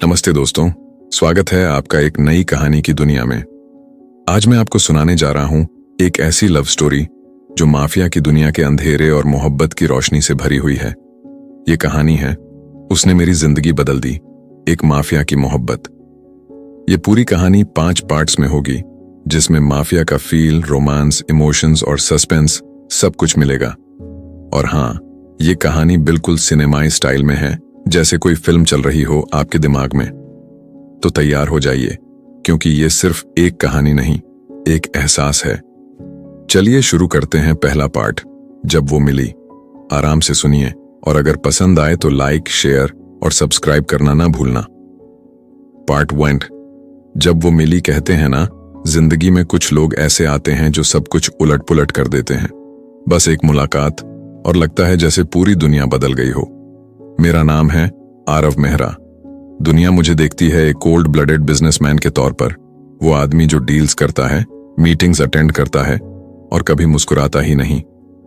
नमस्ते दोस्तों, स्वागत है आपका एक नई कहानी की दुनिया में। आज मैं आपको सुनाने जा रहा हूं एक ऐसी लव स्टोरी जो माफिया की दुनिया के अंधेरे और मोहब्बत की रोशनी से भरी हुई है। ये कहानी है उसने मेरी जिंदगी बदल दी, एक माफिया की मोहब्बत। ये पूरी कहानी 5 पार्ट्स में होगी, जिसमें माफिया का फील, रोमांस, इमोशंस और सस्पेंस सब कुछ मिलेगा। और हाँ, ये कहानी बिल्कुल सिनेमाई स्टाइल में है, जैसे कोई फिल्म चल रही हो आपके दिमाग में। तो तैयार हो जाइए, क्योंकि ये सिर्फ एक कहानी नहीं, एक एहसास है। चलिए शुरू करते हैं पहला पार्ट, जब वो मिली। आराम से सुनिए, और अगर पसंद आए तो लाइक, शेयर और सब्सक्राइब करना ना भूलना। पार्ट 1, जब वो मिली। कहते हैं ना, जिंदगी में कुछ लोग ऐसे आते हैं जो सब कुछ उलट पुलट कर देते हैं। बस एक मुलाकात और लगता है जैसे पूरी दुनिया बदल गई हो। मेरा नाम है आरव मेहरा। दुनिया मुझे देखती है एक कोल्ड ब्लडेड बिजनेसमैन के तौर पर, वो आदमी जो डील्स करता है, मीटिंग्स अटेंड करता है और कभी मुस्कुराता ही नहीं।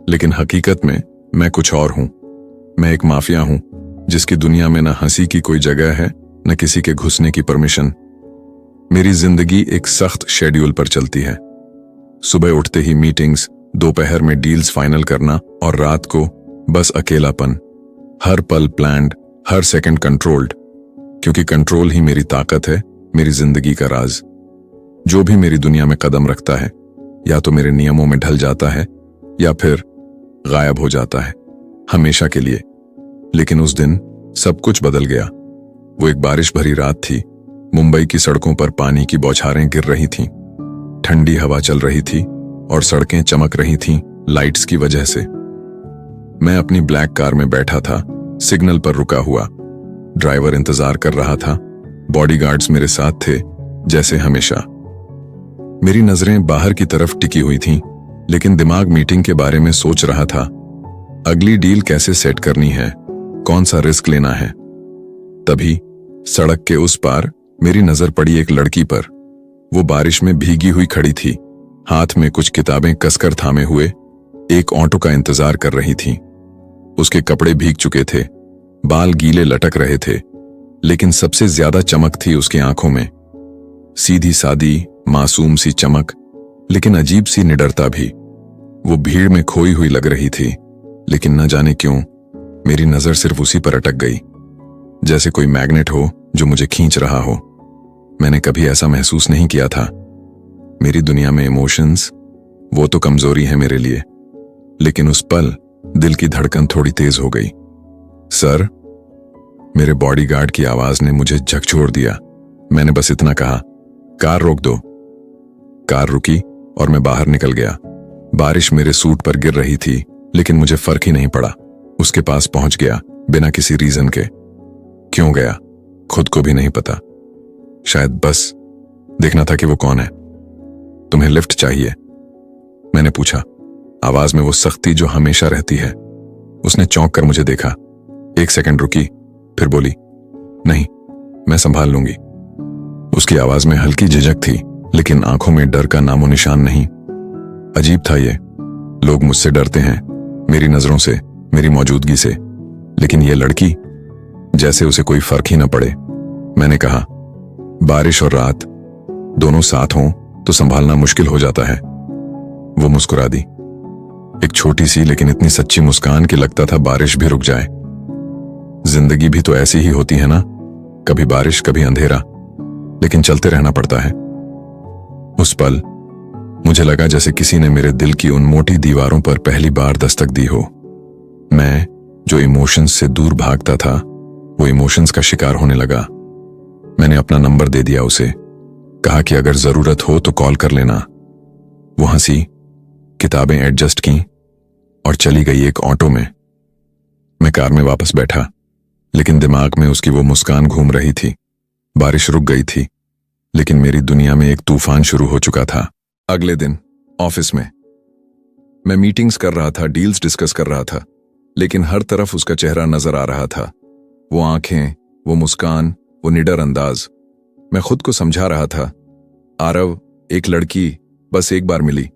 लेकिन हकीकत में मैं कुछ और हूं। मैं एक माफिया हूं, जिसकी दुनिया में न हंसी की कोई जगह है, न किसी के घुसने की परमिशन। मेरी जिंदगी एक सख्त शेड्यूल पर चलती है। सुबह उठते ही मीटिंग्स, दोपहर में डील्स फाइनल करना और रात को बस अकेलापन। हर पल प्लान्ड, हर सेकंड कंट्रोल्ड, क्योंकि कंट्रोल ही मेरी ताकत है, मेरी जिंदगी का राज। जो भी मेरी दुनिया में कदम रखता है, या तो मेरे नियमों में ढल जाता है या फिर गायब हो जाता है, हमेशा के लिए। लेकिन उस दिन सब कुछ बदल गया। वो एक बारिश भरी रात थी। मुंबई की सड़कों पर पानी की बौछारें गिर रही थीं, ठंडी हवा चल रही थी और सड़कें चमक रही थीं लाइट्स की वजह से। मैं अपनी ब्लैक कार में बैठा था, सिग्नल पर रुका हुआ। ड्राइवर इंतजार कर रहा था, बॉडीगार्ड्स मेरे साथ थे, जैसे हमेशा। मेरी नजरें बाहर की तरफ टिकी हुई थीं, लेकिन दिमाग मीटिंग के बारे में सोच रहा था। अगली डील कैसे सेट करनी है, कौन सा रिस्क लेना है। तभी सड़क के उस पार मेरी नजर पड़ी एक लड़की पर। वो बारिश में भीगी हुई खड़ी थी, हाथ में कुछ किताबें कसकर थामे हुए एक ऑटो का इंतजार कर रही थी। उसके कपड़े भीग चुके थे, बाल गीले लटक रहे थे, लेकिन सबसे ज्यादा चमक थी उसकी आंखों में। सीधी सादी, मासूम सी चमक, लेकिन अजीब सी निडरता भी। वो भीड़ में खोई हुई लग रही थी, लेकिन न जाने क्यों मेरी नजर सिर्फ उसी पर अटक गई, जैसे कोई मैग्नेट हो जो मुझे खींच रहा हो। मैंने कभी ऐसा महसूस नहीं किया था। मेरी दुनिया में इमोशंस, वो तो कमजोरी है मेरे लिए। लेकिन उस पल दिल की धड़कन थोड़ी तेज हो गई। सर, मेरे बॉडीगार्ड की आवाज ने मुझे झकझोर दिया। मैंने बस इतना कहा, कार रोक दो। कार रुकी और मैं बाहर निकल गया। बारिश मेरे सूट पर गिर रही थी, लेकिन मुझे फर्क ही नहीं पड़ा। उसके पास पहुंच गया बिना किसी रीजन के। क्यों गया, खुद को भी नहीं पता। शायद बस देखना था कि वो कौन है। तुम्हें लिफ्ट चाहिए? मैंने पूछा, आवाज में वो सख्ती जो हमेशा रहती है। उसने चौंक कर मुझे देखा, 1 सेकंड रुकी, फिर बोली, नहीं, मैं संभाल लूंगी। उसकी आवाज में हल्की झिझक थी, लेकिन आंखों में डर का नामो निशान नहीं। अजीब था ये। लोग मुझसे डरते हैं, मेरी नजरों से, मेरी मौजूदगी से, लेकिन ये लड़की, जैसे उसे कोई फर्क ही ना पड़े। मैंने कहा, बारिश और रात दोनों साथ हों तो संभालना मुश्किल हो जाता है। वो मुस्कुरा दी, एक छोटी सी लेकिन इतनी सच्ची मुस्कान कि लगता था बारिश भी रुक जाए। जिंदगी भी तो ऐसी ही होती है ना, कभी बारिश कभी अंधेरा, लेकिन चलते रहना पड़ता है। उस पल मुझे लगा जैसे किसी ने मेरे दिल की उन मोटी दीवारों पर पहली बार दस्तक दी हो। मैं जो इमोशंस से दूर भागता था, वो इमोशंस का शिकार होने लगा। मैंने अपना नंबर दे दिया उसे, कहा कि अगर जरूरत हो तो कॉल कर लेना। वो हंसी, किताबें एडजस्ट की और चली गई एक ऑटो में। मैं कार में वापस बैठा, लेकिन दिमाग में उसकी वो मुस्कान घूम रही थी। बारिश रुक गई थी, लेकिन मेरी दुनिया में एक तूफान शुरू हो चुका था। अगले दिन ऑफिस में मैं मीटिंग्स कर रहा था, डील्स डिस्कस कर रहा था, लेकिन हर तरफ उसका चेहरा नजर आ रहा था। वो आंखें, वो मुस्कान, वो निडर अंदाज। मैं खुद को समझा रहा था, आरव, एक लड़की बस एक बार मिली,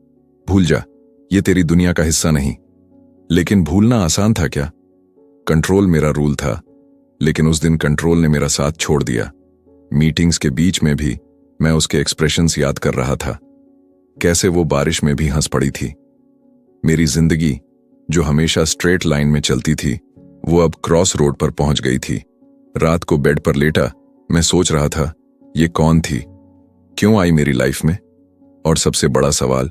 भूल जा, ये तेरी दुनिया का हिस्सा नहीं। लेकिन भूलना आसान था क्या? कंट्रोल मेरा रूल था, लेकिन उस दिन कंट्रोल ने मेरा साथ छोड़ दिया। मीटिंग्स के बीच में भी मैं उसके एक्सप्रेशंस याद कर रहा था, कैसे वो बारिश में भी हंस पड़ी थी। मेरी जिंदगी जो हमेशा स्ट्रेट लाइन में चलती थी, वो अब क्रॉस रोड पर पहुंच गई थी। रात को बेड पर लेटा मैं सोच रहा था, ये कौन थी, क्यों आई मेरी लाइफ में, और सबसे बड़ा सवाल,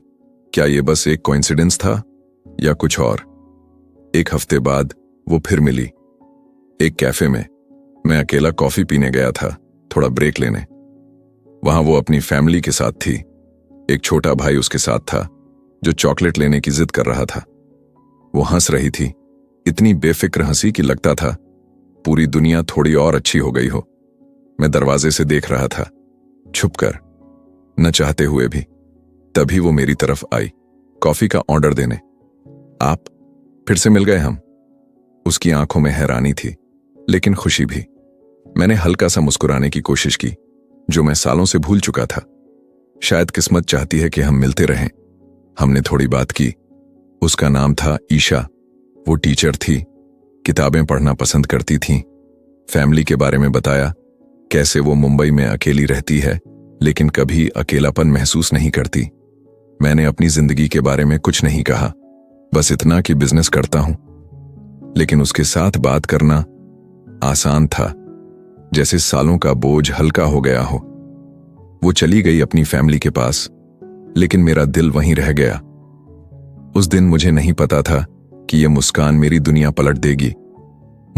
क्या ये बस एक कोइंसिडेंस था या कुछ और। एक हफ्ते बाद वो फिर मिली, एक कैफे में। मैं अकेला कॉफी पीने गया था, थोड़ा ब्रेक लेने। वहां वो अपनी फैमिली के साथ थी। एक छोटा भाई उसके साथ था जो चॉकलेट लेने की जिद कर रहा था। वो हंस रही थी, इतनी बेफिक्र हंसी कि लगता था पूरी दुनिया थोड़ी और अच्छी हो गई हो। मैं दरवाजे से देख रहा था, छुपकर, न चाहते हुए भी। तभी वो मेरी तरफ आई, कॉफी का ऑर्डर देने। आप? फिर से मिल गए हम। उसकी आंखों में हैरानी थी, लेकिन खुशी भी। मैंने हल्का सा मुस्कुराने की कोशिश की, जो मैं सालों से भूल चुका था। शायद किस्मत चाहती है कि हम मिलते रहें। हमने थोड़ी बात की। उसका नाम था ईशा। वो टीचर थी, किताबें पढ़ना पसंद करती थी। फैमिली के बारे में बताया, कैसे वो मुंबई में अकेली रहती है लेकिन कभी अकेलापन महसूस नहीं करती। मैंने अपनी जिंदगी के बारे में कुछ नहीं कहा, बस इतना कि बिजनेस करता हूं। लेकिन उसके साथ बात करना आसान था, जैसे सालों का बोझ हल्का हो गया हो। वो चली गई अपनी फैमिली के पास, लेकिन मेरा दिल वहीं रह गया। उस दिन मुझे नहीं पता था कि ये मुस्कान मेरी दुनिया पलट देगी।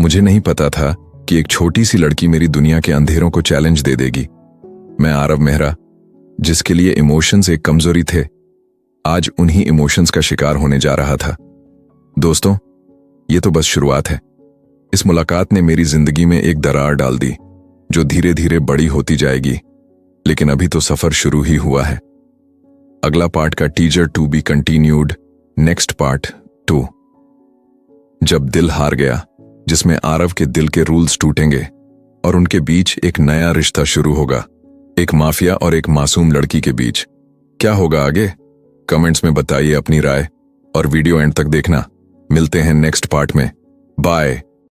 मुझे नहीं पता था कि एक छोटी सी लड़की मेरी दुनिया के अंधेरों को चैलेंज दे देगी। मैं आरव मेहरा, जिसके लिए इमोशंस एक कमजोरी थे, आज उन्हीं इमोशंस का शिकार होने जा रहा था। दोस्तों, ये तो बस शुरुआत है। इस मुलाकात ने मेरी जिंदगी में एक दरार डाल दी, जो धीरे धीरे बड़ी होती जाएगी। लेकिन अभी तो सफर शुरू ही हुआ है। अगला पार्ट का teaser to be continued, next part 2। जब दिल हार गया, जिसमें आरव के दिल के रूल्स टूटेंगे और उनके बीच एक नया रिश्ता शुरू होगा, एक माफिया और एक मासूम लड़की के बीच। क्या होगा आगे? कमेंट्स में बताइए अपनी राय और वीडियो एंड तक देखना। मिलते हैं नेक्स्ट पार्ट में। बाय।